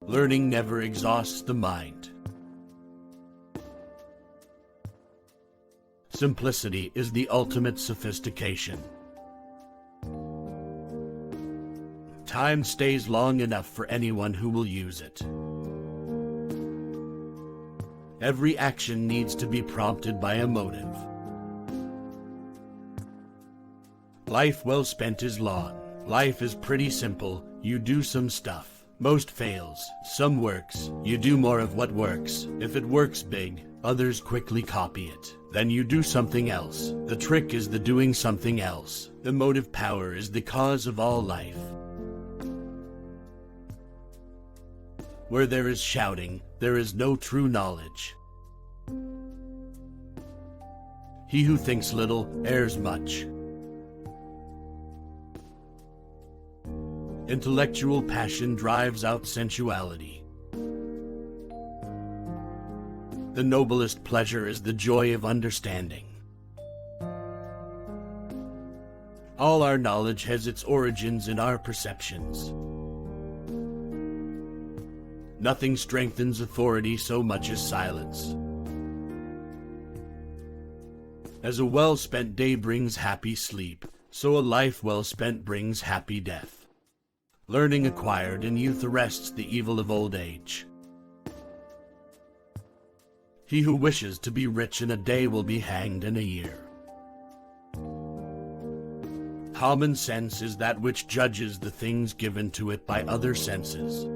Learning never exhausts the mind. Simplicity is the ultimate sophistication. Time stays long enough for anyone who will use it. Every action needs to be prompted by a motive. Life well spent is long. Life is pretty simple. You do some stuff. Most fails. Some works. You do more of what works. If it works big, others quickly copy it. Then you do something else. The trick is the doing something else. The motive power is the cause of all life. Where there is shouting, there is no true knowledge. He who thinks little errs much. Intellectual passion drives out sensuality. The noblest pleasure is the joy of understanding. All our knowledge has its origins in our perceptions. Nothing strengthens authority so much as silence. As a well-spent day brings happy sleep, so a life well spent brings happy death. Learning acquired in youth arrests the evil of old age. He who wishes to be rich in a day will be hanged in a year. Common sense is that which judges the things given to it by other senses.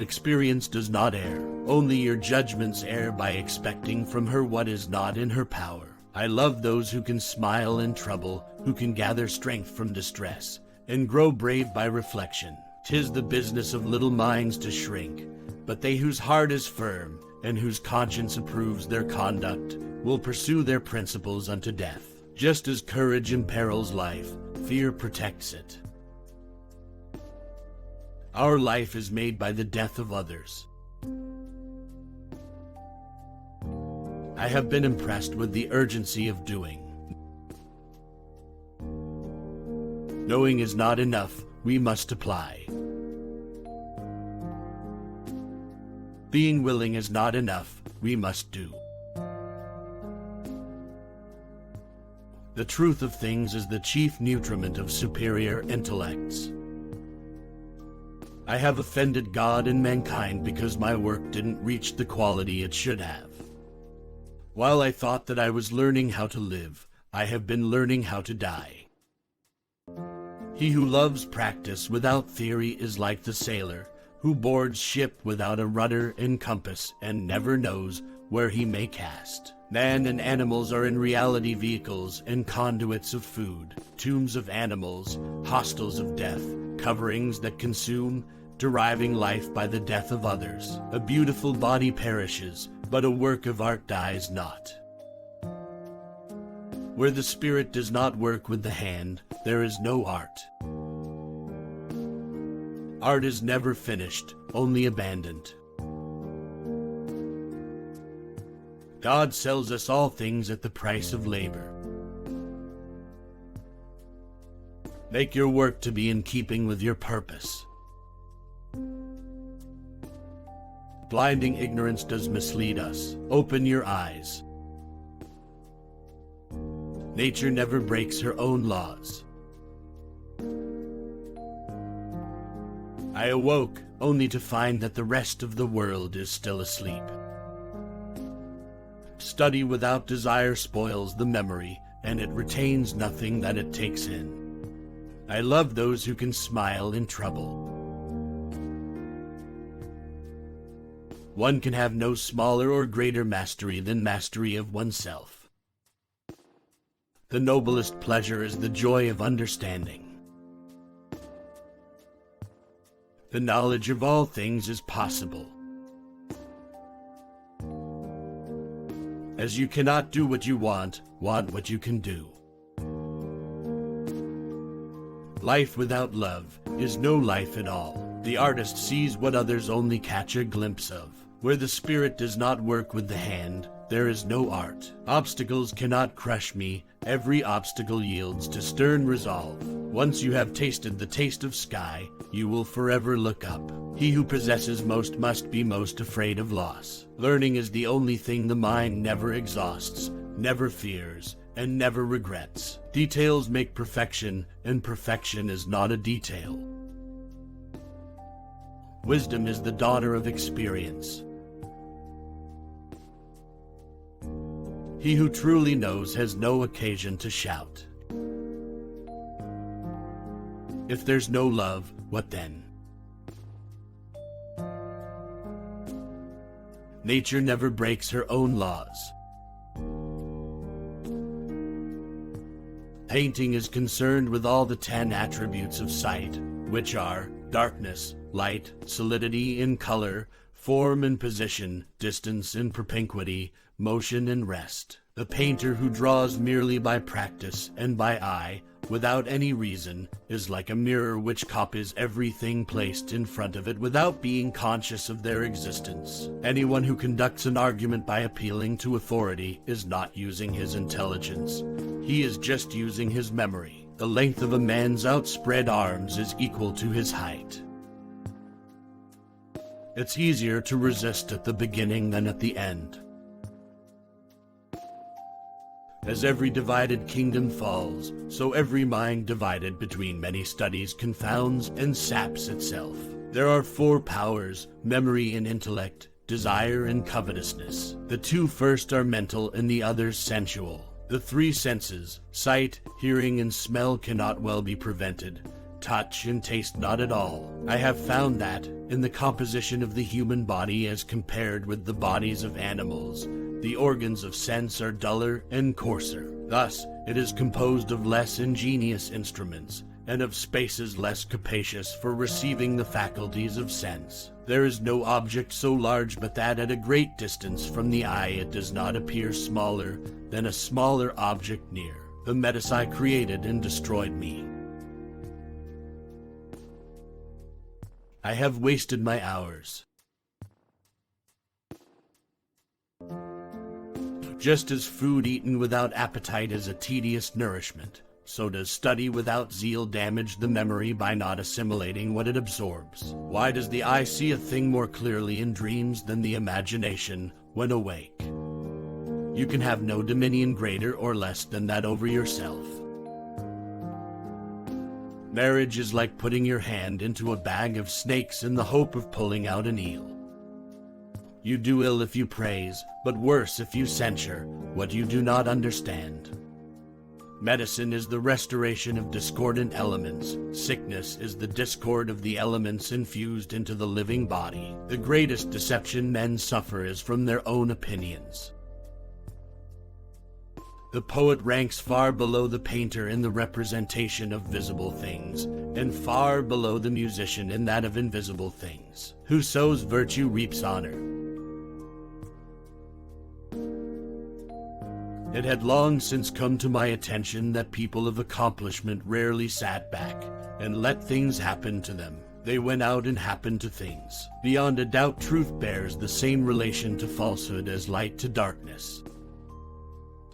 Experience does not err, only your judgments err by expecting from her what is not in her power. I love those who can smile in trouble, who can gather strength from distress, and grow brave by reflection. 'Tis the business of little minds to shrink, but they whose heart is firm, and whose conscience approves their conduct, will pursue their principles unto death. Just as courage imperils life, fear protects it. Our life is made by the death of others. I have been impressed with the urgency of doing. Knowing is not enough, we must apply. Being willing is not enough, we must do. The truth of things is the chief nutriment of superior intellects. I have offended God and mankind because my work didn't reach the quality it should have. While I thought that I was learning how to live, I have been learning how to die. He who loves practice without theory is like the sailor who boards ship without a rudder and compass and never knows where he may cast. Man and animals are in reality vehicles and conduits of food, tombs of animals, hostels of death, coverings that consume, deriving life by the death of others. A beautiful body perishes, but a work of art dies not. Where the spirit does not work with the hand, there is no art. Art is never finished, only abandoned. God sells us all things at the price of labor. Make your work to be in keeping with your purpose. Blinding ignorance does mislead us. Open your eyes. Nature never breaks her own laws. I awoke only to find that the rest of the world is still asleep. Study without desire spoils the memory, and it retains nothing that it takes in. I love those who can smile in trouble. One can have no smaller or greater mastery than mastery of oneself. The noblest pleasure is the joy of understanding. The knowledge of all things is possible. As you cannot do what you want what you can do. Life without love is no life at all. The artist sees what others only catch a glimpse of. Where the spirit does not work with the hand, there is no art. Obstacles cannot crush me. Every obstacle yields to stern resolve. Once you have tasted the taste of sky, you will forever look up. He who possesses most must be most afraid of loss. Learning is the only thing the mind never exhausts, never fears, and never regrets. Details make perfection, and perfection is not a detail. Wisdom is the daughter of experience. He who truly knows has no occasion to shout. If there's no love, what then? Nature never breaks her own laws. Painting is concerned with all the 10 attributes of sight, which are darkness, light, solidity in color, form and position, distance and propinquity, motion and rest. The painter who draws merely by practice and by eye, without any reason, is like a mirror which copies everything placed in front of it without being conscious of their existence. Anyone who conducts an argument by appealing to authority is not using his intelligence. He is just using his memory. The length of a man's outspread arms is equal to his height. It's easier to resist at the beginning than at the end. As every divided kingdom falls, so every mind divided between many studies confounds and saps itself. There are 4 powers, memory and intellect, desire and covetousness. The 2 first are mental and the others sensual. The 3 senses, sight, hearing and smell, cannot well be prevented. Touch and taste not at all. I have found that, in the composition of the human body as compared with the bodies of animals, the organs of sense are duller and coarser. Thus, it is composed of less ingenious instruments, and of spaces less capacious for receiving the faculties of sense. There is no object so large but that at a great distance from the eye it does not appear smaller than a smaller object near. The metis created and destroyed me. I have wasted my hours. Just as food eaten without appetite is a tedious nourishment, so does study without zeal damage the memory by not assimilating what it absorbs. Why does the eye see a thing more clearly in dreams than the imagination when awake? You can have no dominion greater or less than that over yourself. Marriage is like putting your hand into a bag of snakes in the hope of pulling out an eel. You do ill if you praise, but worse if you censure what you do not understand. Medicine is the restoration of discordant elements. Sickness is the discord of the elements infused into the living body. The greatest deception men suffer is from their own opinions. The poet ranks far below the painter in the representation of visible things, and far below the musician in that of invisible things. Who sows virtue reaps honor. It had long since come to my attention that people of accomplishment rarely sat back and let things happen to them. They went out and happened to things. Beyond a doubt, truth bears the same relation to falsehood as light to darkness.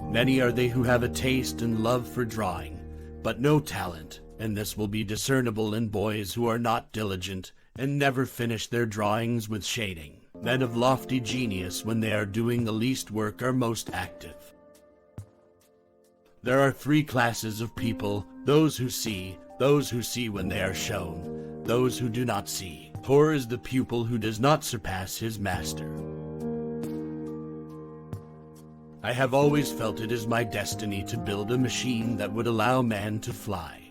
Many are they who have a taste and love for drawing, but no talent, and this will be discernible in boys who are not diligent and never finish their drawings with shading. Men of lofty genius, when they are doing the least work, are most active. There are 3 classes of people: those who see when they are shown, those who do not see. Poor is the pupil who does not surpass his master. I have always felt it is my destiny to build a machine that would allow man to fly.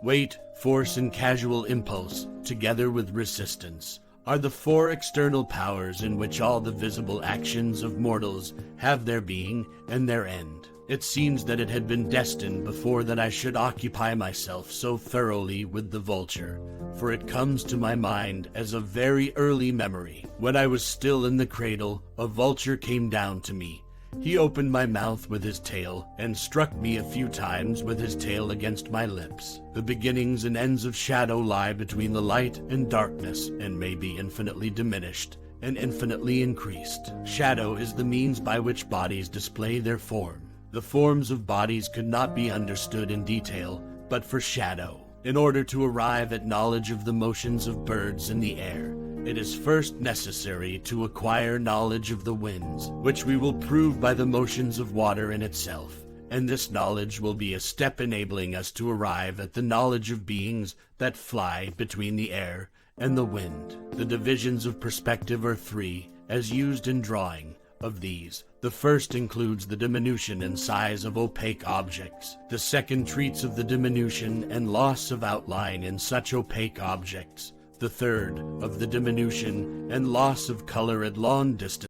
Weight, force, and casual impulse, together with resistance, are the 4 external powers in which all the visible actions of mortals have their being and their end. It seems that it had been destined before that I should occupy myself so thoroughly with the vulture, for it comes to my mind as a very early memory. When I was still in the cradle, a vulture came down to me. He opened my mouth with his tail, and struck me a few times with his tail against my lips. The beginnings and ends of shadow lie between the light and darkness, and may be infinitely diminished, and infinitely increased. Shadow is the means by which bodies display their form. The forms of bodies could not be understood in detail, but for shadow. In order to arrive at knowledge of the motions of birds in the air, it is first necessary to acquire knowledge of the winds, which we will prove by the motions of water in itself, and this knowledge will be a step enabling us to arrive at the knowledge of beings that fly between the air and the wind. The divisions of perspective are three, as used in drawing. Of these, the first includes the diminution in size of opaque objects. The second treats of the diminution and loss of outline in such opaque objects. The third, of the diminution and loss of color at long distance.